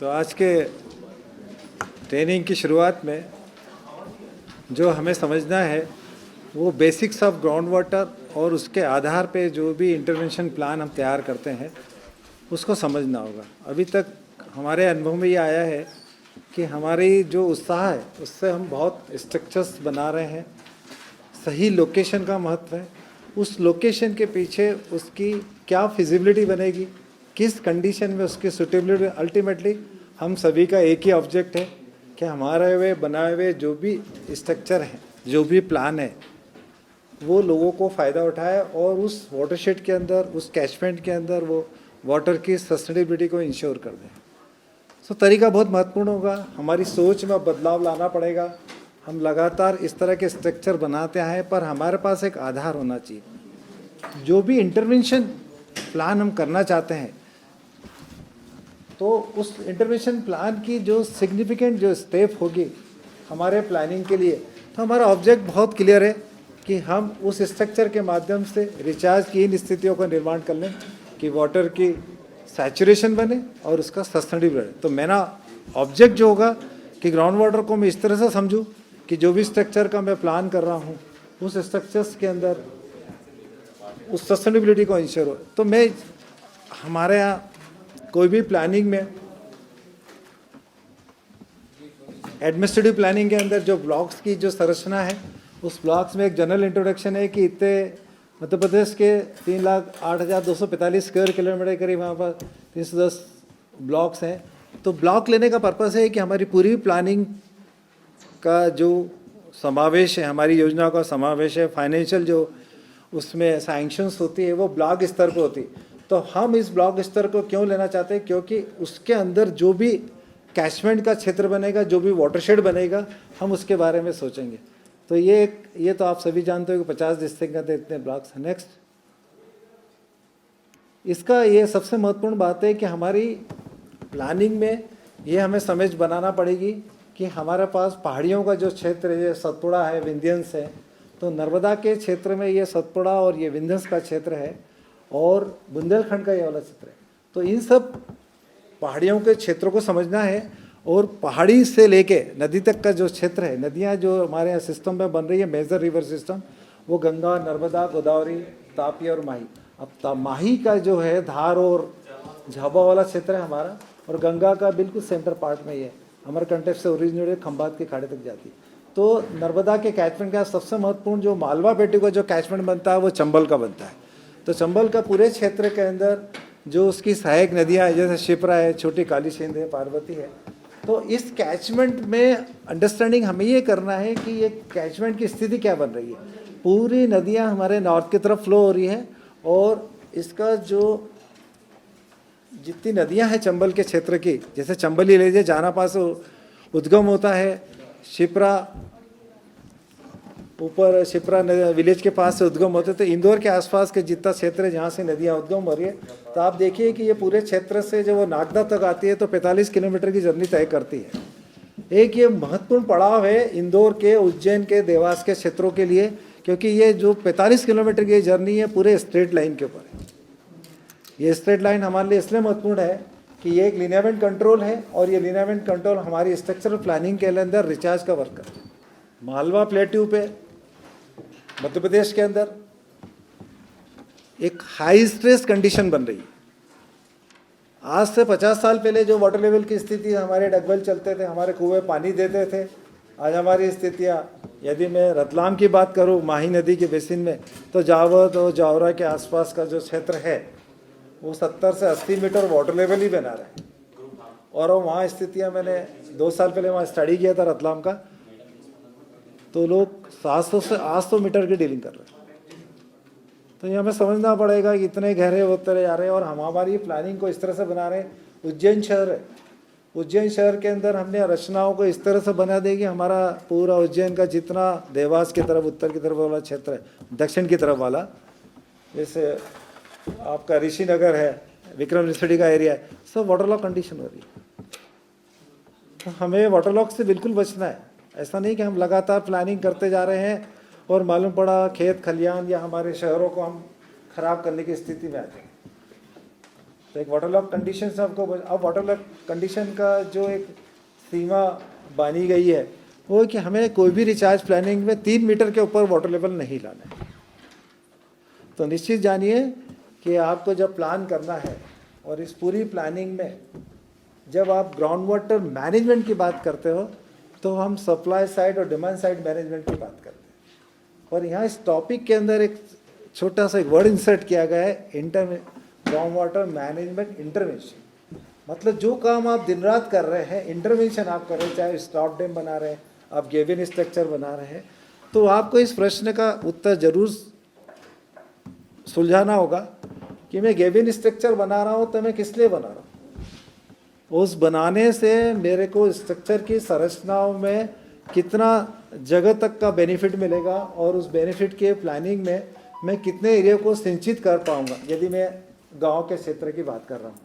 तो आज के ट्रेनिंग की शुरुआत में जो हमें समझना है वो बेसिक्स ऑफ ग्राउंड वाटर और उसके आधार पे जो भी इंटरवेंशन प्लान हम तैयार करते हैं उसको समझना होगा। अभी तक हमारे अनुभव में ये आया है कि हमारी जो उत्साह है उससे हम बहुत स्ट्रक्चर्स बना रहे हैं। सही लोकेशन का महत्व है, उस लोकेशन के पीछे उसकी क्या फिजिबिलिटी बनेगी, किस कंडीशन में उसकी सुटेबिलिटी। अल्टीमेटली हम सभी का एक ही ऑब्जेक्ट है कि हमारे हुए बनाए हुए जो भी स्ट्रक्चर है, जो भी प्लान है, वो लोगों को फ़ायदा उठाए और उस वाटरशेड के अंदर, उस कैचमेंट के अंदर वो वाटर की सस्टेनेबिलिटी को इंश्योर कर दें। तो तरीका बहुत महत्वपूर्ण होगा। हमारी सोच में बदलाव लाना पड़ेगा। हम लगातार इस तरह के स्ट्रक्चर बनाते हैं, पर हमारे पास एक आधार होना चाहिए। जो भी इंटरवेंशन प्लान हम करना चाहते हैं तो उस इंटरवेंशन प्लान की जो सिग्निफिकेंट जो स्टेप होगी हमारे प्लानिंग के लिए, तो हमारा ऑब्जेक्ट बहुत क्लियर है कि हम उस स्ट्रक्चर के माध्यम से रिचार्ज की इन स्थितियों का निर्माण कर लें कि वाटर की सैचुरेशन बने और उसका सस्टेनेबिलिटी बढ़े। तो मेरा ऑब्जेक्ट जो होगा कि ग्राउंड वाटर को मैं इस तरह से समझूं कि जो भी स्ट्रक्चर का मैं प्लान कर रहा हूं उस स्ट्रक्चर्स के अंदर उस सस्टेनेबिलिटी को इंश्योर हो। तो मैं हमारे यहाँ कोई भी प्लानिंग में, एडमिनिस्ट्रेटिव प्लानिंग के अंदर जो ब्लॉक्स की जो संरचना है उस ब्लॉक्स में एक जनरल इंट्रोडक्शन है कि इतने मध्य प्रदेश के 3,08,245 स्क्वायर किलोमीटर के करीब वहाँ पर 310 ब्लॉक्स हैं। तो ब्लॉक लेने का पर्पस है कि हमारी पूरी प्लानिंग का जो समावेश है, हमारी योजना का समावेश है, फाइनेंशियल जो उसमें सैंक्शंस होती है वो ब्लॉक स्तर पर होती है। तो हम इस ब्लॉक स्तर को क्यों लेना चाहते हैं? क्योंकि उसके अंदर जो भी कैचमेंट का क्षेत्र बनेगा, जो भी वाटरशेड बनेगा, हम उसके बारे में सोचेंगे। तो ये तो आप सभी जानते हो कि 50 डिस्ट्रिक्ट का इतने ब्लॉक्स हैं। नेक्स्ट, इसका ये सबसे महत्वपूर्ण बात है कि हमारी प्लानिंग में ये हमें समझ बनाना पड़ेगी कि हमारे पास पहाड़ियों का जो क्षेत्र है, सतपुड़ा है, विंध्यंस है, तो नर्मदा के क्षेत्र में ये सतपुड़ा और ये विंध्यंस का क्षेत्र है और बुंदेलखंड का ये वाला क्षेत्र है। तो इन सब पहाड़ियों के क्षेत्रों को समझना है और पहाड़ी से लेके नदी तक का जो क्षेत्र है, नदियाँ जो हमारे यहाँ सिस्टम में बन रही है, मेजर रिवर सिस्टम, वो गंगा, नर्मदा, गोदावरी, तापी और माही। अब माही का जो है धार और झाबा वाला क्षेत्र है हमारा, और गंगा का बिल्कुल सेंटर पार्ट में ही है, अमरकंटक से ओरिजिनेट खंभात के खाड़ी तक जाती है। तो नर्मदा के कैचमेंट का सबसे महत्वपूर्ण जो मालवा बेटी का जो कैचमेंट बनता है वो चंबल का बनता है। तो चंबल का पूरे क्षेत्र के अंदर जो उसकी सहायक नदियाँ हैं, जैसे शिप्रा है, छोटी काली सिंध है, पार्वती है, तो इस कैचमेंट में अंडरस्टैंडिंग हमें ये करना है कि ये कैचमेंट की स्थिति क्या बन रही है। पूरी नदियाँ हमारे नॉर्थ की तरफ फ्लो हो रही है और इसका जो जितनी नदियाँ हैं चंबल के क्षेत्र की, जैसे चंबल ही ले लीजिए, जहानाबाद से उद्गम होता है, शिप्रा ऊपर शिप्रा विलेज के पास से उद्गम होते, तो इंदौर के आसपास के जितना क्षेत्र है जहाँ से नदियाँ उद्गम हो रही है, तो आप देखिए कि ये पूरे क्षेत्र से जब वो नागदा तक आती है तो 45 किलोमीटर की जर्नी तय करती है। एक ये महत्वपूर्ण पड़ाव है इंदौर के, उज्जैन के, देवास के क्षेत्रों के लिए, क्योंकि ये जो 45 किलोमीटर की जर्नी है पूरे स्ट्रेट लाइन के ऊपर है। ये स्ट्रेट लाइन हमारे लिए इसलिए महत्वपूर्ण है कि ये एक लिनियमेंट कंट्रोल है और ये लिनियमेंट कंट्रोल हमारी स्ट्रक्चरल प्लानिंग के अंदर रिचार्ज का वर्क करता है। मालवा प्लेट्यू पे मध्य प्रदेश के अंदर एक हाई स्ट्रेस कंडीशन बन रही है। आज से 50 साल पहले जो वाटर लेवल की स्थिति, हमारे डगवेल चलते थे, हमारे कुएं पानी देते थे, आज हमारी स्थितियाँ, यदि मैं रतलाम की बात करूँ, माही नदी के बेसिन में, तो जावद और जावरा के आसपास का जो क्षेत्र है वो 70 से 80 मीटर वाटर लेवल ही बना रहा है। और वहाँ स्थितियाँ, मैंने 2 साल पहले वहाँ स्टडी किया था रतलाम का, तो लोग 700 से 800 मीटर की डीलिंग कर रहे हैं। तो ये हमें समझना पड़ेगा कि इतने गहरे होते जा रहे हैं और हम हमारी प्लानिंग को इस तरह से बना रहे हैं। उज्जैन शहर है, उज्जैन शहर के अंदर हमने रचनाओं को इस तरह से बना दी कि हमारा पूरा उज्जैन का जितना देवास की तरफ, उत्तर की तरफ वाला क्षेत्र है, दक्षिण की तरफ वाला, जैसे आपका ऋषिनगर है, विक्रम यूनिवर्सिटी का एरिया है, सब वाटरलॉक कंडीशन हो रही है। तो हमें वाटरलॉक से बिल्कुल बचना है। ऐसा नहीं कि हम लगातार प्लानिंग करते जा रहे हैं और मालूम पड़ा खेत खलियान या हमारे शहरों को हम खराब करने की स्थिति में आ जाए। तो एक वाटर लॉक कंडीशन से आपको, अब वाटर लॉक कंडीशन का जो एक सीमा बानी गई है वो है कि हमें कोई भी रिचार्ज प्लानिंग में 3 मीटर के ऊपर वाटर लेवल नहीं लाना है। तो निश्चित जानिए कि आपको जब प्लान करना है और इस पूरी प्लानिंग में जब आप ग्राउंड वाटर मैनेजमेंट की बात करते हो तो हम सप्लाई साइड और डिमांड साइड मैनेजमेंट की बात करते हैं। और यहाँ इस टॉपिक के अंदर एक छोटा सा एक वर्ड इंसर्ट किया गया है, ग्राउंड वाटर मैनेजमेंट इंटरवेंशन। मतलब जो काम आप दिन रात कर रहे हैं, इंटरवेंशन आप कर रहे हैं, चाहे स्टॉप डैम बना रहे हैं, आप गेविन स्ट्रक्चर बना रहे हैं, तो आपको इस प्रश्न का उत्तर जरूर सुलझाना होगा कि मैं गेविन स्ट्रक्चर बना रहा हूँ तो मैं किस लिए बना रहा हूँ। उस बनाने से मेरे को स्ट्रक्चर की संरचनाओं में कितना जगह तक का बेनिफिट मिलेगा और उस बेनिफिट के प्लानिंग में मैं कितने एरिया को सिंचित कर पाऊंगा, यदि मैं गांव के क्षेत्र की बात कर रहा हूँ।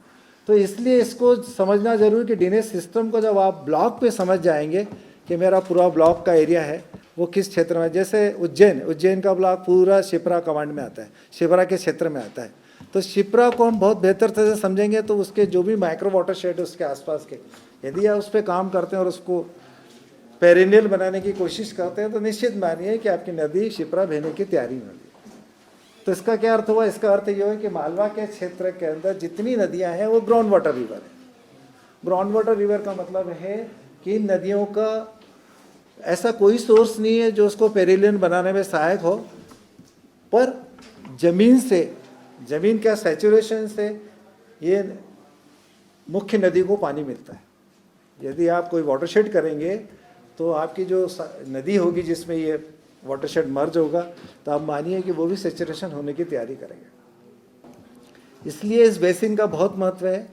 तो इसलिए इसको समझना जरूरी कि ड्रेनेज सिस्टम को जब आप ब्लॉक पे समझ जाएंगे कि मेरा पूरा ब्लॉक का एरिया है वो किस क्षेत्र में, जैसे उज्जैन का ब्लॉक पूरा शिप्रा कमांड में आता है, शिप्रा के क्षेत्र में आता है। तो शिप्रा को हम बहुत बेहतर तरह से समझेंगे तो उसके जो भी माइक्रो वाटर शेड है उसके आसपास के, यदि आप उस पर काम करते हैं और उसको पेरिनियल बनाने की कोशिश करते हैं तो निश्चित मानिए कि आपकी नदी शिप्रा बहने की तैयारी में होगी। तो इसका क्या अर्थ हुआ? इसका अर्थ ये है कि मालवा के क्षेत्र के अंदर जितनी नदियां हैं वो ग्राउंड वाटर रिवर है। ग्राउंड वाटर रिवर का मतलब है कि नदियों का ऐसा कोई सोर्स नहीं है जो उसको पेरिलियन बनाने में सहायक हो, पर जमीन का सैचुरेशन से ये मुख्य नदी को पानी मिलता है। यदि आप कोई वाटरशेड करेंगे तो आपकी जो नदी होगी जिसमें ये वाटरशेड मर्ज होगा तो आप मानिए कि वो भी सैचुरेशन होने की तैयारी करेंगे। इसलिए इस बेसिन का बहुत महत्व है।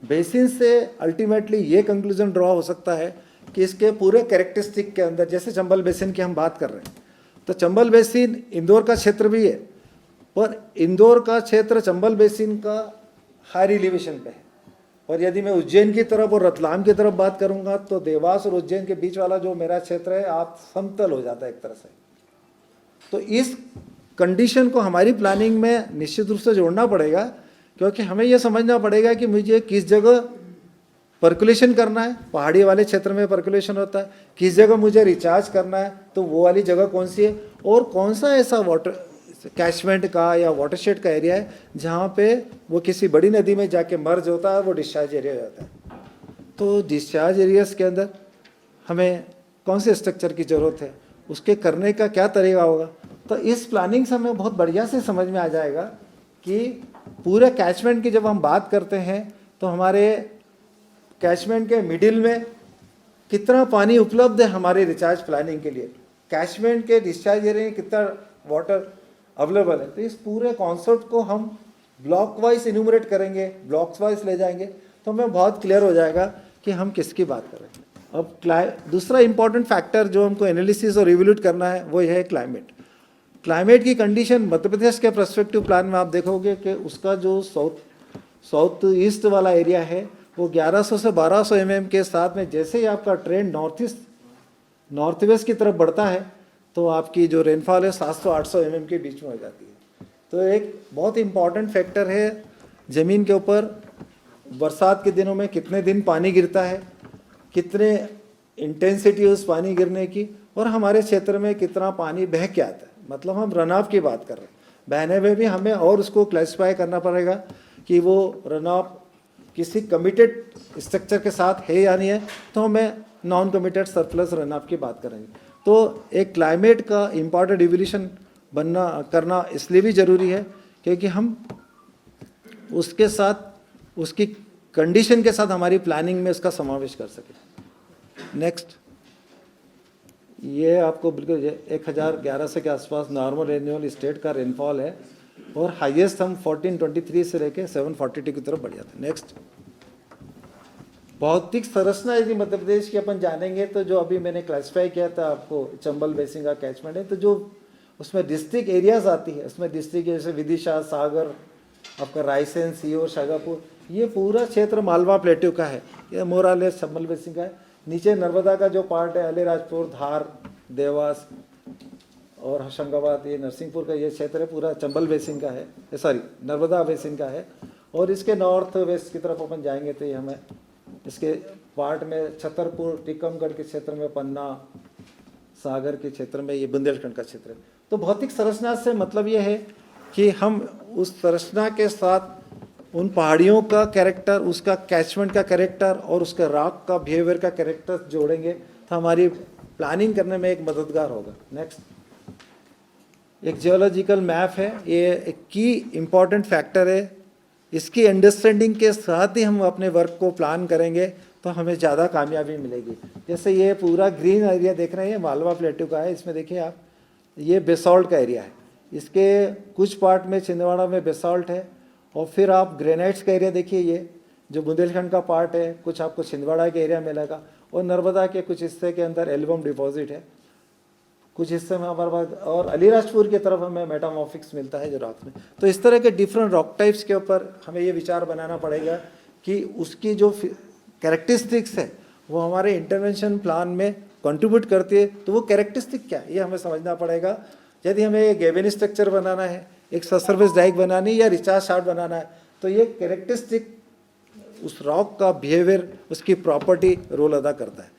बेसिन से अल्टीमेटली ये कंक्लूजन ड्रॉ हो सकता है कि इसके पूरे कैरेक्टरिस्टिक के अंदर, जैसे चंबल बेसिन की हम बात कर रहे हैं, तो चंबल बेसिन इंदौर का क्षेत्र भी है, पर इंदौर का क्षेत्र चंबल बेसिन का हाई एलिवेशन पे है। और यदि मैं उज्जैन की तरफ और रतलाम की तरफ बात करूंगा तो देवास और उज्जैन के बीच वाला जो मेरा क्षेत्र है आप समतल हो जाता है एक तरह से। तो इस कंडीशन को हमारी प्लानिंग में निश्चित रूप से जोड़ना पड़ेगा, क्योंकि हमें यह समझना पड़ेगा कि मुझे किस जगह पर्कुलेशन करना है, पहाड़ी वाले क्षेत्र में पर्कुलेशन होता है, किस जगह मुझे रिचार्ज करना है तो वो वाली जगह कौन सी है, और कौन सा ऐसा वाटर कैचमेंट का या वाटरशेड का एरिया है जहाँ पे वो किसी बड़ी नदी में जाके मर्ज होता है, वो डिस्चार्ज एरिया हो जाता है। तो डिस्चार्ज एरियाज के अंदर हमें कौन से स्ट्रक्चर की ज़रूरत है, उसके करने का क्या तरीका होगा। तो इस प्लानिंग से हमें बहुत बढ़िया से समझ में आ जाएगा कि पूरे कैचमेंट की जब हम बात करते हैं तो हमारे कैचमेंट के मिडिल में कितना पानी उपलब्ध है हमारे रिचार्ज प्लानिंग के लिए, कैचमेंट के डिस्चार्ज एरिया में कितना वाटर अवेलेबल है। तो इस पूरे कॉन्सेप्ट को हम ब्लॉक वाइज इन्यूमरेट करेंगे, ब्लॉक्स वाइज ले जाएंगे तो हमें बहुत क्लियर हो जाएगा कि हम किसकी बात कर रहे हैं। अब दूसरा इंपॉर्टेंट फैक्टर जो हमको एनालिसिस और रिवोल्यूट करना है वो है क्लाइमेट की कंडीशन। मध्य प्रदेश के पर्सपेक्टिव प्लान में आप देखोगे कि उसका जो साउथ ईस्ट वाला एरिया है वो 1100 से 1200 mm के साथ में, जैसे ही आपका ट्रेंड नॉर्थ वेस्ट की तरफ बढ़ता है तो आपकी जो रेनफॉल है 700-800 mm के बीच में हो जाती है। तो एक बहुत इंपॉर्टेंट फैक्टर है ज़मीन के ऊपर बरसात के दिनों में कितने दिन पानी गिरता है, कितने इंटेंसिटी उस पानी गिरने की, और हमारे क्षेत्र में कितना पानी बह के आता है। मतलब हम रन ऑफ की बात कर रहे हैं, बहने में भी हमें और उसको क्लासिफाई करना पड़ेगा कि वो रन ऑफ किसी कमिटेड स्ट्रक्चर के साथ है या नहीं है, तो हमें non committed surplus run of की बात करेंगे। तो एक क्लाइमेट का इम्पॉर्टेंट इवोल्यूशन करना इसलिए भी ज़रूरी है क्योंकि हम उसके साथ उसकी कंडीशन के साथ हमारी प्लानिंग में उसका समावेश कर सकें। नेक्स्ट, ये आपको बिल्कुल 1011 के आसपास नॉर्मल एनुअल स्टेट का रेनफॉल है और हाईएस्ट हम 1423 से लेके 742 की तरफ बढ़ जाते हैं। नेक्स्ट, भौतिक संरचना यदि मध्य प्रदेश की अपन जानेंगे तो जो अभी मैंने क्लासिफाई किया था आपको चंबल बेसिन का कैचमेंट है, तो जो उसमें डिस्ट्रिक्ट एरियाज आती है उसमें डिस्ट्रिक्ट जैसे विदिशा, सागर, आपका रायसेन, सीहोर, शाजापुर, ये पूरा क्षेत्र मालवा प्लेट्यू का है, ये मोरालेस चंबल बेसिन का है। नीचे नर्मदा का जो पार्ट है अलीराजपुर, धार, देवास और होशंगाबाद, ये नरसिंहपुर का ये क्षेत्र है पूरा चंबल बेसिन का है, सॉरी नर्मदा बेसिन का है। और इसके नॉर्थ वेस्ट की तरफ अपन जाएंगे तो ये हमें इसके पार्ट में छतरपुर टीकमगढ़ के क्षेत्र में, पन्ना सागर के क्षेत्र में, ये बुंदेलखंड का क्षेत्र है। तो भौतिक संरचना से मतलब ये है कि हम उस संरचना के साथ उन पहाड़ियों का कैरेक्टर, उसका कैचमेंट का कैरेक्टर और उसका रॉक का बिहेवियर का कैरेक्टर जोड़ेंगे तो हमारी प्लानिंग करने में एक मददगार होगा। नेक्स्ट, एक जियोलॉजिकल मैप है, ये एक की इम्पॉर्टेंट फैक्टर है। इसकी अंडरस्टैंडिंग के साथ ही हम अपने वर्क को प्लान करेंगे तो हमें ज़्यादा कामयाबी मिलेगी। जैसे ये पूरा ग्रीन एरिया देख रहे हैं, ये मालवा प्लेटू का है। इसमें देखिए आप, ये बेसॉल्ट का एरिया है। इसके कुछ पार्ट में छिंदवाड़ा में बेसॉल्ट है, और फिर आप ग्रेनाइट्स का एरिया देखिए, ये जो बुंदेलखंड का पार्ट है, कुछ आपको छिंदवाड़ा के एरिया मिलेगा, और नर्मदा के कुछ हिस्से के अंदर एल्बम डिपॉजिट है, कुछ हिस्से में हमारे पास, और अलीराजपुर की तरफ हमें मेटामॉर्फिक्स मिलता है जो रॉक में। तो इस तरह के डिफरेंट रॉक टाइप्स के ऊपर हमें ये विचार बनाना पड़ेगा कि उसकी जो कैरेक्टरिस्टिक्स है वो हमारे इंटरवेंशन प्लान में कंट्रीब्यूट करती है। तो वो कैरेक्टरिस्टिक क्या है ये हमें समझना पड़ेगा। यदि हमें एक गेवेन स्ट्रक्चर बनाना है, एक सबसर्फेस डाइक बनानी है या रिचार्ज शाफ्ट बनाना है, तो ये कैरेक्टरिस्टिक उस रॉक का बिहेवियर, उसकी प्रॉपर्टी रोल अदा करता है।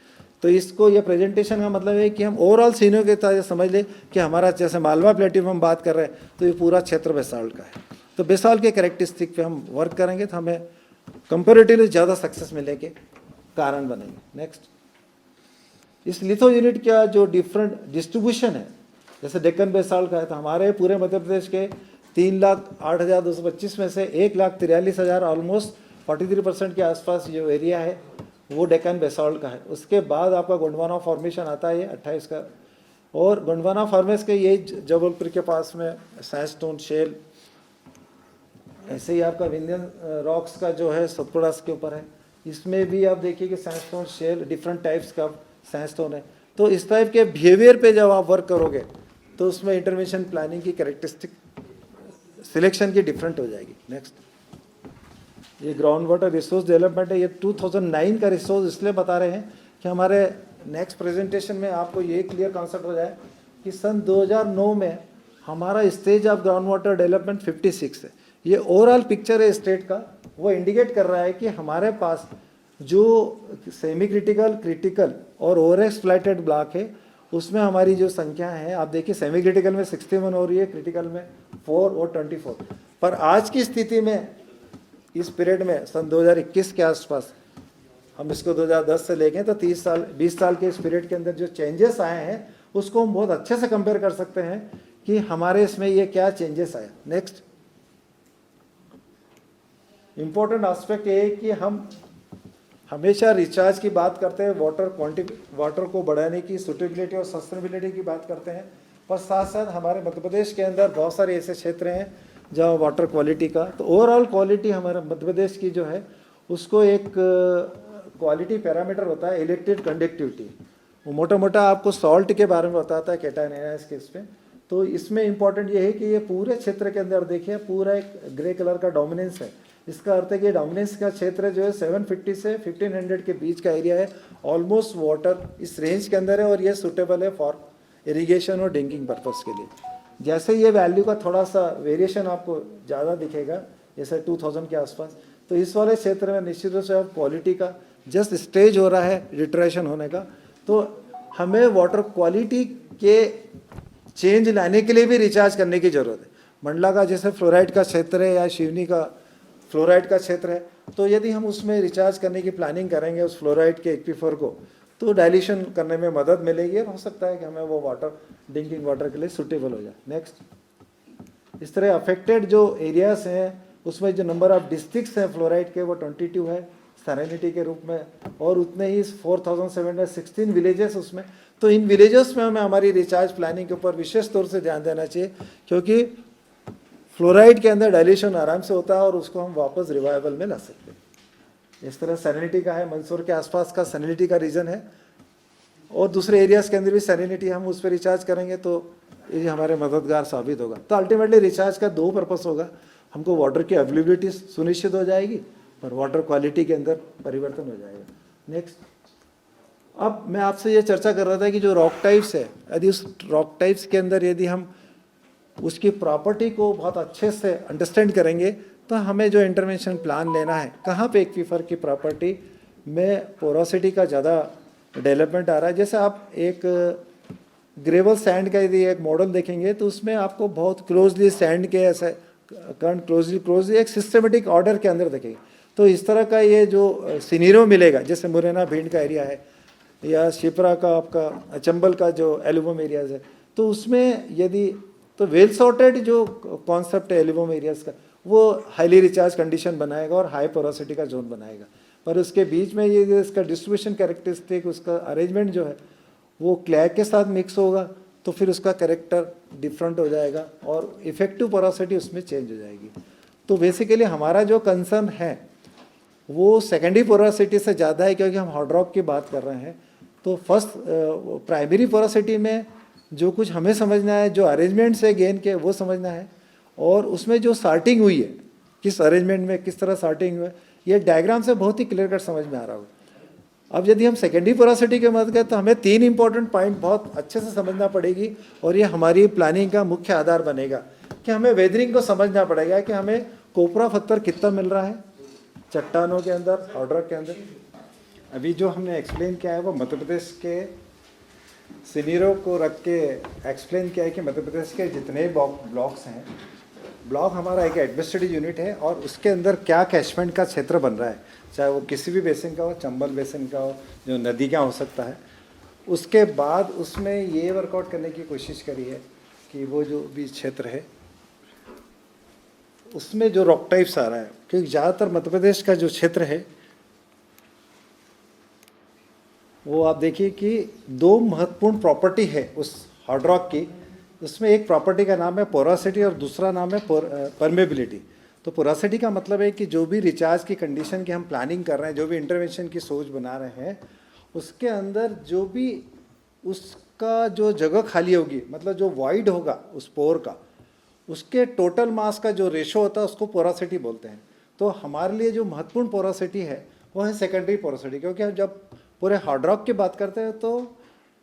तो इसको, ये प्रेजेंटेशन का मतलब है कि हम ओवरऑल सीनों के तरह समझ ले कि हमारा जैसे मालवा प्लेटू हम बात कर रहे हैं तो ये पूरा क्षेत्र बेसाल्ट का है। तो बेसाल्ट के कैरेक्टरिस्टिक पे हम वर्क करेंगे तो हमें कंपेरेटिवली ज़्यादा सक्सेस मिलने के कारण बनेंगे। नेक्स्ट, इस लिथो यूनिट का जो डिफरेंट डिस्ट्रीब्यूशन है, जैसे डेक्कन बेसाल्ट का है, तो हमारे पूरे मध्य प्रदेश के 3,08,225 में से 1,43,000 ऑलमोस्ट 43% के आसपास जो एरिया है वो डेक्कन बेसाल्ट का है। उसके बाद आपका गोंडवाना फॉर्मेशन आता है, ये 28 का, और गोंडवाना फॉर्मेशन के ये जबलपुर के पास में सैंडस्टोन शेल, ऐसे ही आपका विंध्यन रॉक्स का जो है सतपुड़ा के ऊपर है, इसमें भी आप देखिए कि सैंडस्टोन शेल डिफरेंट टाइप्स का सैंडस्टोन है। तो इस टाइप के बिहेवियर पे जब आप वर्क करोगे तो उसमें इंटरवेंशन प्लानिंग की कैरेक्टरिस्टिक सिलेक्शन की डिफरेंट हो जाएगी। नेक्स्ट, ये ग्राउंड वाटर रिसोर्स डेवलपमेंट है, ये 2009 का रिसोर्स इसलिए बता रहे हैं कि हमारे नेक्स्ट प्रेजेंटेशन में आपको ये क्लियर कॉन्सेप्ट हो जाए कि सन 2009 में हमारा stage of ground water development 56 है। ये ओवरऑल पिक्चर है स्टेट का, वो इंडिकेट कर रहा है कि हमारे पास जो सेमी क्रिटिकल, क्रिटिकल और ओवर एक्सप्लॉइटेड ब्लॉक है उसमें हमारी जो संख्या है, आप देखिए सेमी क्रिटिकल में 61 हो रही है, क्रिटिकल में 4 और 24। पर आज की स्थिति में इस पीरियड में सन 2021 के आसपास, हम इसको 2010 से लेंगे तो 30 साल 20 साल के इस पीरियड के अंदर जो चेंजेस आए हैं उसको हम बहुत अच्छे से कंपेयर कर सकते हैं कि हमारे इसमें ये क्या चेंजेस आए। नेक्स्ट, इम्पोर्टेंट एस्पेक्ट ये है कि हम हमेशा रिचार्ज की बात करते हैं, वाटर को बढ़ाने की, सुटेबिलिटी और सस्टेनेबिलिटी की बात करते हैं, पर साथ साथ हमारे मध्य प्रदेश के अंदर बहुत सारे ऐसे क्षेत्र हैं जहाँ वाटर क्वालिटी का, तो ओवरऑल क्वालिटी हमारे मध्य प्रदेश की जो है उसको एक क्वालिटी पैरामीटर होता है इलेक्ट्रिक कंडक्टिविटी। वो मोटा मोटा आपको सॉल्ट के बारे में बताता है, कैटायन आयंस के इसमें। तो इसमें इंपॉर्टेंट ये है कि ये पूरे क्षेत्र के अंदर देखिए पूरा एक ग्रे कलर का डोमिनेंस है। इसका अर्थ है कि डोमिनेंस का क्षेत्र जो है 750 से 1500 के बीच का एरिया है। ऑलमोस्ट वाटर इस रेंज के अंदर है और ये सूटेबल है फॉर इरिगेशन और ड्रिंकिंग पर्पस के लिए। जैसे ये वैल्यू का थोड़ा सा वेरिएशन आपको ज़्यादा दिखेगा, जैसे 2000 के आसपास, तो इस वाले क्षेत्र में निश्चित रूप से क्वालिटी का जस्ट स्टेज हो रहा है डिटरेशन होने का। तो हमें वाटर क्वालिटी के चेंज लाने के लिए भी रिचार्ज करने की ज़रूरत है। मंडला का जैसे फ्लोराइड का क्षेत्र है या शिवनी का फ्लोराइड का क्षेत्र है, तो यदि हम उसमें रिचार्ज करने की प्लानिंग करेंगे उस फ्लोराइड के एक्वीफर को, तो डाइल्यूशन करने में मदद मिलेगी और हो सकता है कि हमें वो वाटर ड्रिंकिंग वाटर के लिए सूटेबल हो जाए। नेक्स्ट, इस तरह अफेक्टेड जो एरियाज हैं उसमें जो नंबर ऑफ डिस्ट्रिक्ट्स हैं फ्लोराइड के वो 22 है सैलिनिटी के रूप में, और उतने ही 4716 विलेजेस उसमें। तो इन विलेजेस में हमें हमारी रिचार्ज प्लानिंग के ऊपर विशेष तौर से ध्यान देना चाहिए, क्योंकि फ्लोराइड के अंदर डाइल्यूशन आराम से होता है और उसको हम वापस रिवाइवल में ला सकते हैं। इस तरह सैलिनिटी का है, मंदसौर के आसपास का सैलिनिटी का रीजन है, और दूसरे एरियाज के अंदर भी सैलिनिटी हम उस पर रिचार्ज करेंगे तो ये हमारे मददगार साबित होगा। तो अल्टीमेटली रिचार्ज का 2 पर्पस होगा, हमको वाटर की अवेलेबिलिटी सुनिश्चित हो जाएगी और वाटर क्वालिटी के अंदर परिवर्तन हो जाएगा। नेक्स्ट, अब मैं आपसे ये चर्चा कर रहा था कि जो रॉक टाइप्स है, यदि उस रॉक टाइप्स के अंदर यदि हम उसकी प्रॉपर्टी को बहुत अच्छे से अंडरस्टैंड करेंगे तो हमें जो इंटरवेंशन प्लान लेना है, कहाँ पे एक्वीफर की प्रॉपर्टी में पोरोसिटी का ज़्यादा डेवलपमेंट आ रहा है। जैसे आप एक ग्रेवल सैंड का यदि एक मॉडल देखेंगे तो उसमें आपको बहुत क्लोजली सैंड के ऐसे करंट क्लोजली एक सिस्टमेटिक ऑर्डर के अंदर देखेंगे। तो इस तरह का ये जो सिनेरियो मिलेगा, जैसे मुरैना भिंड का एरिया है या शिप्रा का आपका चंबल का जो एल्यूबम एरियाज है, तो उसमें यदि तो वेल सॉर्टेड जो कॉन्सेप्ट है एल्यूबम एरियाज का, वो हाईली रिचार्ज कंडीशन बनाएगा और हाई पोरोसिटी का जोन बनाएगा। पर उसके बीच में ये इसका डिस्ट्रीब्यूशन कैरेक्टरिस्टिक, उसका अरेंजमेंट जो है वो क्लैग के साथ मिक्स होगा, तो फिर उसका कैरेक्टर डिफरेंट हो जाएगा और इफेक्टिव पोरोसिटी उसमें चेंज हो जाएगी। तो बेसिकली हमारा जो कंसर्न है वो सेकेंडरी पोरोसिटी से ज़्यादा है, क्योंकि हम हार्ड रॉक की बात कर रहे हैं। तो फर्स्ट प्राइमरी पोरोसिटी में जो कुछ हमें समझना है, जो अरेंजमेंट से गेन के वो समझना है, और उसमें जो सार्टिंग हुई है, किस अरेंजमेंट में किस तरह सार्टिंग हुआ है, ये डायग्राम से बहुत ही क्लियर कट समझ में आ रहा होगा। अब यदि हम सेकेंडरी पोरोसिटी की बात करें तो हमें 3 इंपॉर्टेंट पॉइंट बहुत अच्छे से समझना पड़ेगी, और ये हमारी प्लानिंग का मुख्य आधार बनेगा कि हमें वेदरिंग को समझना पड़ेगा कि हमें कोपरा पत्थर कितना मिल रहा है चट्टानों के अंदर, हार्ड रॉक के अंदर। अभी जो हमने एक्सप्लेन किया है वो मध्य प्रदेश के सिनेरियो को रख के एक्सप्लेन किया है कि मध्य प्रदेश के जितने ब्लॉक्स हैं, ब्लॉक हमारा एक एडमिनिस्ट्रेटिव यूनिट है और उसके अंदर क्या कैचमेंट का क्षेत्र बन रहा है, चाहे वो किसी भी बेसिन का हो, चंबल बेसिन का हो, जो नदी का हो सकता है। उसके बाद उसमें ये वर्कआउट करने की कोशिश करी है कि वो जो भी क्षेत्र है उसमें जो रॉक टाइप्स आ रहा है, क्योंकि ज़्यादातर मध्य प्रदेश का जो क्षेत्र है वो आप देखिए कि 2 महत्वपूर्ण प्रॉपर्टी है उस हार्ड रॉक की। उसमें एक प्रॉपर्टी का नाम है पोरोसिटी और दूसरा नाम है परमेबिलिटी। तो पोरोसिटी का मतलब है कि जो भी रिचार्ज की कंडीशन की हम प्लानिंग कर रहे हैं, जो भी इंटरवेंशन की सोच बना रहे हैं, उसके अंदर जो भी उसका जो जगह खाली होगी, मतलब जो वाइड होगा उस पोर का, उसके टोटल मास का जो रेशो होता है उसको पोरोसिटी बोलते हैं। तो हमारे लिए जो महत्वपूर्ण पोरोसिटी है वो है सेकेंडरी पोरोसिटी, क्योंकि हम जब पूरे हार्ड रॉक की बात करते हैं तो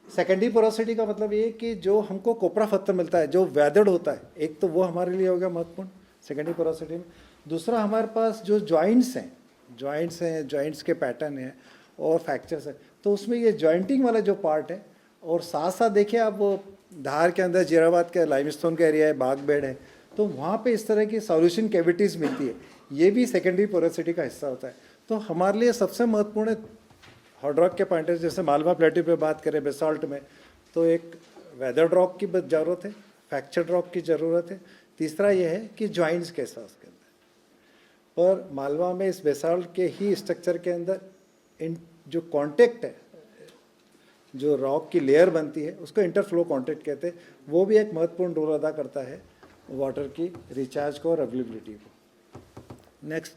सेकेंडरी पोरोसिटी का मतलब ये कि जो हमको कोपरा पत्थर मिलता है जो वेदर्ड होता है, एक तो वो हमारे लिए हो गया महत्वपूर्ण सेकेंडरी पोरोसिटी में। दूसरा हमारे पास जो जॉइंट्स हैं, जॉइंट्स के पैटर्न हैं और फ्रैक्चर्स है, तो उसमें ये जॉइंटिंग वाला जो पार्ट है, और साथ साथ देखिए आप वो धार के अंदर जीराबाद का लाइमस्टोन का एरिया है, बाग बेड है, तो वहाँ पे इस तरह की सॉल्यूशन कैविटीज़ मिलती है, ये भी सेकेंडरी पोरोसिटी का हिस्सा होता है। तो हमारे लिए सबसे महत्वपूर्ण है हार्ड रॉक के पॉइंट, जैसे मालवा प्लेट्यू पे बात करें बेसाल्ट में, तो एक वेदर्ड रॉक की ज़रूरत है, फ्रैक्चर्ड रॉक की ज़रूरत है, तीसरा ये है कि जॉइंट्स के साथ के अंदर। और मालवा में इस बेसाल्ट के ही स्ट्रक्चर के अंदर इन जो कॉन्टेक्ट है, जो रॉक की लेयर बनती है उसको इंटरफ्लो कॉन्टेक्ट कहते हैं, वो भी एक महत्वपूर्ण रोल अदा करता है वाटर की रिचार्ज को और अवेलेबिलिटी को। नेक्स्ट,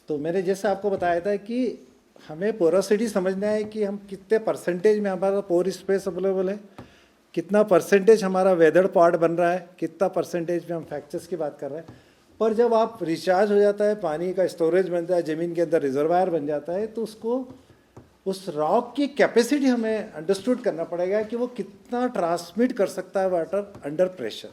तो मैंने जैसे आपको बताया था कि हमें पोरोसिटी समझना है कि हम कितने परसेंटेज में हमारा पोर स्पेस अवेलेबल है, कितना परसेंटेज हमारा वेदर्ड पार्ट बन रहा है, कितना परसेंटेज में हम फ्रैक्चर्स की बात कर रहे हैं। पर जब आप रिचार्ज हो जाता है, पानी का स्टोरेज बनता है, ज़मीन के अंदर रिजर्वायर बन जाता है, तो उसको उस रॉक की कैपेसिटी हमें अंडरस्टूड करना पड़ेगा कि वो कितना ट्रांसमिट कर सकता है वाटर अंडर प्रेशर।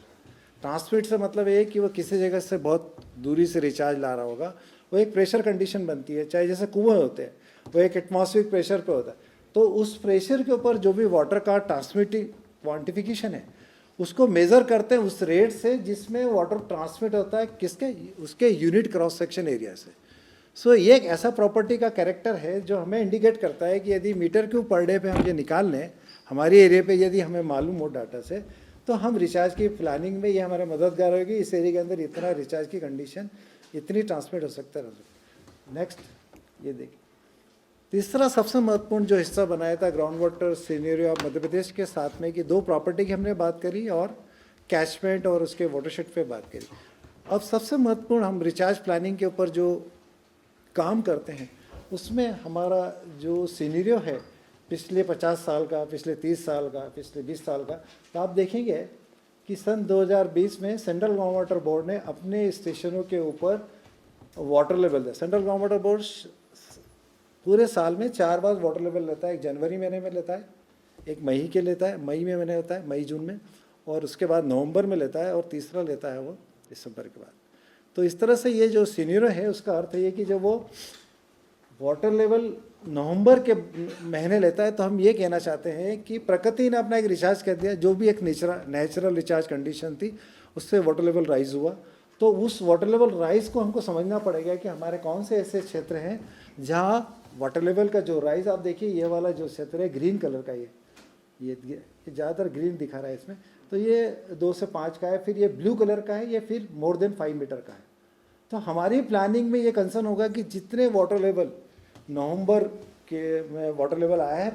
ट्रांसमिट से मतलब ये कि वो किसी जगह से बहुत दूरी से रिचार्ज ला रहा होगा, वो एक प्रेशर कंडीशन बनती है, चाहे जैसे कुएं होते हैं वो एक एटमॉस्फेरिक प्रेशर पे होता है, तो उस प्रेशर के ऊपर जो भी वाटर का ट्रांसमिटिंग क्वांटिफिकेशन है उसको मेज़र करते हैं उस रेट से जिसमें वाटर ट्रांसमिट होता है, किसके, उसके यूनिट क्रॉस सेक्शन एरिया से। सो ये एक ऐसा प्रॉपर्टी का कैरेक्टर है जो हमें इंडिकेट करता है कि यदि मीटर क्यूब पर डे पे हम ये निकाल लें हमारे एरिया पे, यदि हमें मालूम हो डाटा से, तो हम रिचार्ज की प्लानिंग में ये हमारा मददगार होगी। इस एरिया के अंदर इतना रिचार्ज की कंडीशन इतनी ट्रांसमिट हो सकता है। नेक्स्ट, ये देखिए तीसरा सबसे महत्वपूर्ण जो हिस्सा बनाया था ground water scenario of Madhya Pradesh के साथ में, कि 2 प्रॉपर्टी की हमने बात करी और कैचमेंट और उसके वाटरशेड पे बात करी। अब सबसे महत्वपूर्ण हम रिचार्ज प्लानिंग के ऊपर जो काम करते हैं उसमें हमारा जो सिनेरियो है पिछले 50 साल का, पिछले 30 साल का, पिछले 20 साल का, तो आप देखेंगे कि सन 2020 में सेंट्रल ग्राउंड वाटर बोर्ड ने अपने स्टेशनों के ऊपर वाटर लेवल दिया। सेंट्रल ग्राउंड वाटर बोर्ड पूरे साल में 4 बार वाटर लेवल लेता है, एक जनवरी महीने में लेता है, एक मई के लेता है, मई में महीने होता है, मई जून में, और उसके बाद नवंबर में लेता है, और तीसरा लेता है वो दिसंबर के बाद। तो इस तरह से ये जो सीनियर है उसका अर्थ ये कि जब वो वाटर लेवल नवंबर के महीने लेता है तो हम ये कहना चाहते हैं कि प्रकृति ने अपना एक रिचार्ज कर दिया, जो भी एक नेचुरल रिचार्ज कंडीशन थी उससे वाटर लेवल राइज हुआ। तो उस वाटर लेवल राइज को हमको समझना पड़ेगा कि हमारे कौन से ऐसे क्षेत्र हैं जहाँ वाटर लेवल का जो राइज, आप देखिए ये वाला जो क्षेत्र है ग्रीन कलर का, ये ज़्यादातर ग्रीन दिखा रहा है इसमें, तो ये 2 से 5 का है, फिर ये ब्लू कलर का है, ये फिर मोर देन 5 मीटर का है। तो हमारी प्लानिंग में ये कंसर्न होगा कि जितने वाटर लेवल नवंबर के में वाटर लेवल आया है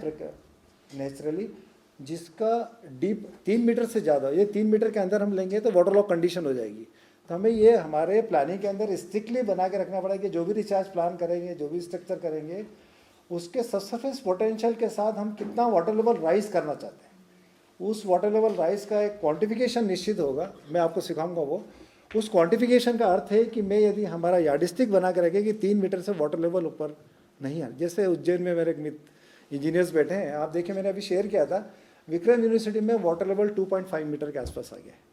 नेचुरली, जिसका डीप 3 मीटर से ज़्यादा, ये 3 मीटर के अंदर हम लेंगे तो वाटर लॉक कंडीशन हो जाएगी। तो हमें ये हमारे प्लानिंग के अंदर स्ट्रिक्टली बना के रखना पड़ेगा कि जो भी रिचार्ज प्लान करेंगे, जो भी स्ट्रक्चर करेंगे, उसके सबसर्फेस पोटेंशियल के साथ हम कितना वाटर लेवल राइज करना चाहते हैं। उस वाटर लेवल राइज का एक क्वांटिफिकेशन निश्चित होगा, मैं आपको सिखाऊंगा वो। उस क्वांटिफिकेशन का अर्थ है कि मैं यदि हमारा यार्डस्टिक बना के रखें कि 3 मीटर से वाटर लेवल ऊपर नहीं है। जैसे उज्जैन में मेरे इंजीनियर्स बैठे हैं, आप देखिए मैंने अभी शेयर किया था, विक्रम यूनिवर्सिटी में वाटर लेवल 2.5 मीटर के आसपास आ गया है।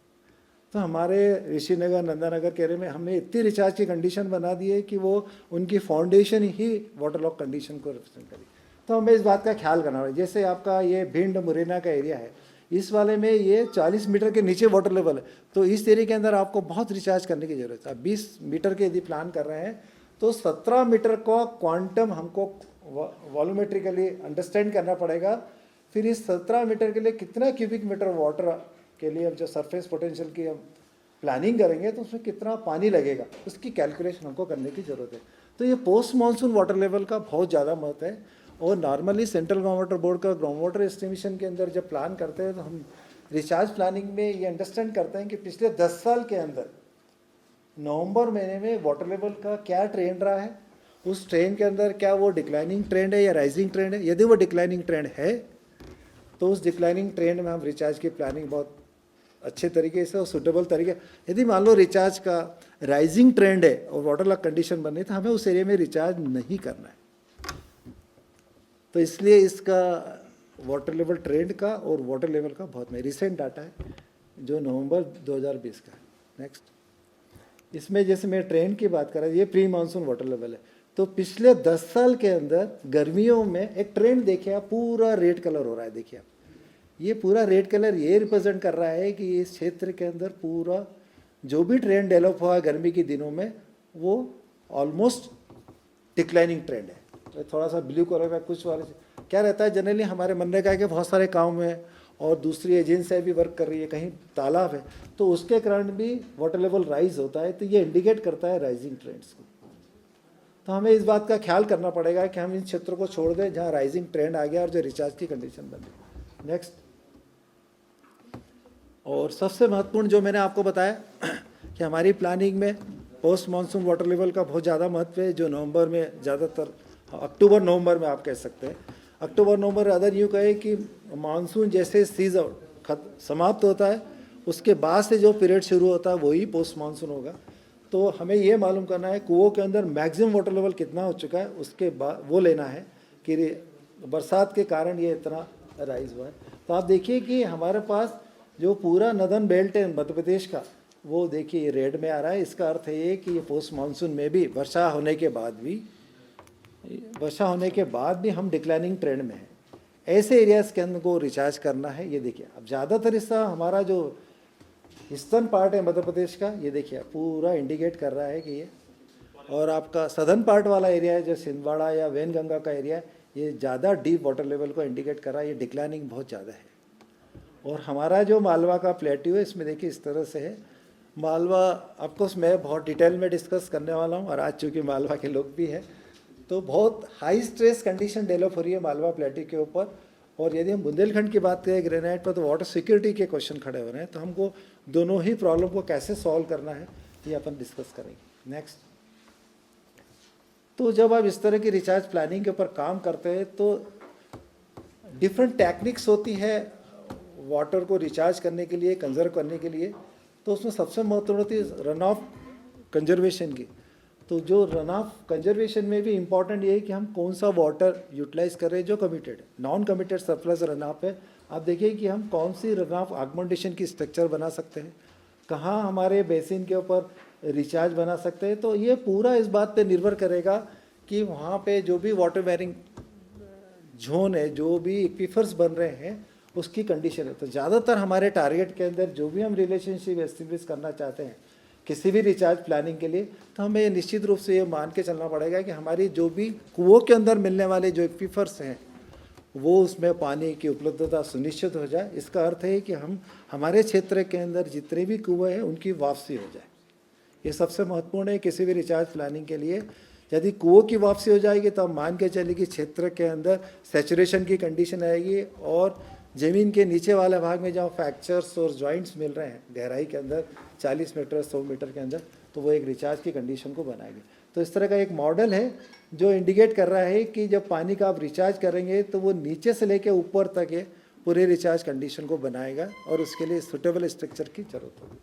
तो हमारे ऋषिनगर, नंदानगर के एरिया में हमने इतनी रिचार्ज की कंडीशन बना दी है कि वो उनकी फाउंडेशन ही वाटर लॉक कंडीशन को रिप्रेजेंट करी। तो हमें इस बात का ख्याल करना होगा। जैसे आपका ये भिंड मुरैना का एरिया है, इस वाले में ये 40 मीटर के नीचे वाटर लेवल है, तो इस एरिया के अंदर आपको बहुत रिचार्ज करने की ज़रूरत है। आप 20 मीटर के यदि प्लान कर रहे हैं तो 17 मीटर का क्वांटम हमको वॉल्यूमेट्रिकली अंडरस्टैंड करना पड़ेगा। फिर इस 17 मीटर के लिए कितना क्यूबिक मीटर वाटर के लिए हम जो सरफेस पोटेंशियल की हम प्लानिंग करेंगे तो उसमें कितना पानी लगेगा, उसकी कैलकुलेशन हमको करने की ज़रूरत है। तो ये पोस्ट मानसून वाटर लेवल का बहुत ज़्यादा महत्व है। और normally central ground water board का ग्राउंड वाटर एस्टिमेशन के अंदर जब प्लान करते हैं तो हम रिचार्ज प्लानिंग में ये अंडरस्टैंड करते हैं कि पिछले 10 साल के अंदर नवंबर महीने में वाटर लेवल का क्या ट्रेंड रहा है, उस ट्रेंड के अंदर क्या वो डिक्लाइनिंग ट्रेंड है या राइजिंग ट्रेंड है। यदि वो डिक्लाइनिंग ट्रेंड है तो उस डिक्लाइनिंग ट्रेंड में हम रिचार्ज की प्लानिंग बहुत अच्छे तरीके से और सूटेबल तरीके। यदि मान लो रिचार्ज का राइजिंग ट्रेंड है और वाटर लॉक कंडीशन बन रही है तो हमें उस एरिया में रिचार्ज नहीं करना है। तो इसलिए इसका वाटर लेवल ट्रेंड का और वाटर लेवल का बहुत में रिसेंट डाटा है जो नवंबर 2020 का है। नेक्स्ट, इसमें जैसे मैं ट्रेंड की बात कर रहा हूँ, ये प्री मानसून वाटर लेवल है। तो पिछले 10 साल के अंदर गर्मियों में एक ट्रेंड देखिए आप, पूरा रेड कलर हो रहा है। देखिए आप, ये पूरा रेड कलर ये रिप्रेजेंट कर रहा है कि इस क्षेत्र के अंदर पूरा जो भी ट्रेंड डेवलप हुआ गर्मी के दिनों में वो ऑलमोस्ट डिक्लाइनिंग ट्रेंड है। तो थोड़ा सा ब्लू कलर का कुछ वाले क्या रहता है, जनरली हमारे मनरेगा के बहुत सारे काम हैं और दूसरी एजेंसियाँ भी वर्क कर रही है, कहीं तालाब है तो उसके कारण भी वाटर लेवल राइज होता है। तो ये इंडिकेट करता है राइजिंग ट्रेंड्स को। तो हमें इस बात का ख्याल करना पड़ेगा कि हम इन क्षेत्रों को छोड़ दें जहाँ राइजिंग ट्रेंड आ गया और जो रिचार्ज की कंडीशन बन गई। नेक्स्ट, और सबसे महत्वपूर्ण जो मैंने आपको बताया कि हमारी प्लानिंग में पोस्ट मानसून वाटर लेवल का बहुत ज़्यादा महत्व है, जो नवंबर में ज़्यादातर अक्टूबर नवंबर में आप कह सकते हैं। अक्टूबर नवंबर अदर यूँ कहे कि मानसून जैसे सीजन समाप्त होता है उसके बाद से जो पीरियड शुरू होता है वही पोस्ट मानसून होगा। तो हमें ये मालूम करना है कुओं के अंदर मैक्सिमम वाटर लेवल कितना हो चुका है, उसके बाद वो लेना है कि बरसात के कारण ये इतना राइज हुआ है। तो आप देखिए कि हमारे पास जो पूरा नदन बेल्ट है मध्य प्रदेश का, वो देखिए ये रेड में आ रहा है। इसका अर्थ है ये कि ये पोस्ट मानसून में भी वर्षा होने के बाद भी हम डिक्लाइनिंग ट्रेंड में हैं। ऐसे एरियाज़ के अंदर को रिचार्ज करना है। ये देखिए अब ज़्यादातर हिस्सा हमारा जो ईस्टर्न पार्ट है मध्य प्रदेश का, ये देखिए पूरा इंडिकेट कर रहा है कि ये, और आपका सदर्न पार्ट वाला एरिया है जो छिंदवाड़ा या वैनगंगा का एरिया है, ये ज़्यादा डीप वाटर लेवल को इंडिकेट कर रहा है। ये डिक्लाइनिंग बहुत ज़्यादा है। और हमारा जो मालवा का प्लेट्यू है इसमें देखिए इस तरह से है। मालवा आपको मैं बहुत डिटेल में डिस्कस करने वाला हूँ, और आज चूँकि मालवा के लोग भी हैं तो बहुत हाई स्ट्रेस कंडीशन डेवलप हो रही है मालवा प्लेट्यू के ऊपर। और यदि हम बुंदेलखंड की बात करें ग्रेनाइट पर, तो वाटर सिक्योरिटी के क्वेश्चन खड़े हो रहे हैं। तो हमको दोनों ही प्रॉब्लम को कैसे सॉल्व करना है ये अपन डिस्कस करेंगे। नेक्स्ट, तो जब आप इस तरह की रिचार्ज प्लानिंग के ऊपर काम करते हैं तो डिफरेंट टेक्निक्स होती है वाटर को रिचार्ज करने के लिए, कंजर्व करने के लिए। तो उसमें सबसे महत्वपूर्ण होती है रन ऑफ कंजर्वेशन की। तो जो रन ऑफ कंजर्वेशन में भी इम्पॉर्टेंट ये है कि हम कौन सा वाटर यूटिलाइज कर रहे हैं जो कमिटेड है। Non committed surplus run of है। आप देखिए कि हम कौन सी रन ऑफ आगमेंटेशन की स्ट्रक्चर बना सकते हैं, कहाँ हमारे बेसिन के ऊपर रिचार्ज बना सकते हैं। तो ये पूरा इस बात पे निर्भर करेगा कि वहाँ पे जो भी वाटर बेरिंग जोन है, जो भी एक्वीफर्स बन रहे हैं, उसकी कंडीशन है। तो ज़्यादातर हमारे टारगेट के अंदर जो भी हम रिलेशनशिप एस्टेब्लिश करना चाहते हैं किसी भी रिचार्ज प्लानिंग के लिए, तो हमें ये निश्चित रूप से ये मान के चलना पड़ेगा कि हमारी जो भी कुओं के अंदर मिलने वाले जो एक्वीफर्स हैं वो उसमें पानी की उपलब्धता सुनिश्चित हो जाए। इसका अर्थ है कि हम हमारे क्षेत्र के अंदर जितने भी कुएँ हैं उनकी वापसी हो जाए। ये सबसे महत्वपूर्ण है किसी भी रिचार्ज प्लानिंग के लिए। यदि कुओं की वापसी हो जाएगी तो हम मान के चलिए कि क्षेत्र के अंदर सैचुरेशन की कंडीशन आएगी और ज़मीन के नीचे वाले भाग में जहाँ फ्रैक्चर्स और जॉइंट्स मिल रहे हैं गहराई के अंदर 40 मीटर 100 मीटर के अंदर, तो वो एक रिचार्ज की कंडीशन को बनाएगी। तो इस तरह का एक मॉडल है जो इंडिकेट कर रहा है कि जब पानी का आप रिचार्ज करेंगे तो वो नीचे से लेकर ऊपर तक ये पूरे रिचार्ज कंडीशन को बनाएगा और उसके लिए सुटेबल स्ट्रक्चर की जरूरत होगी।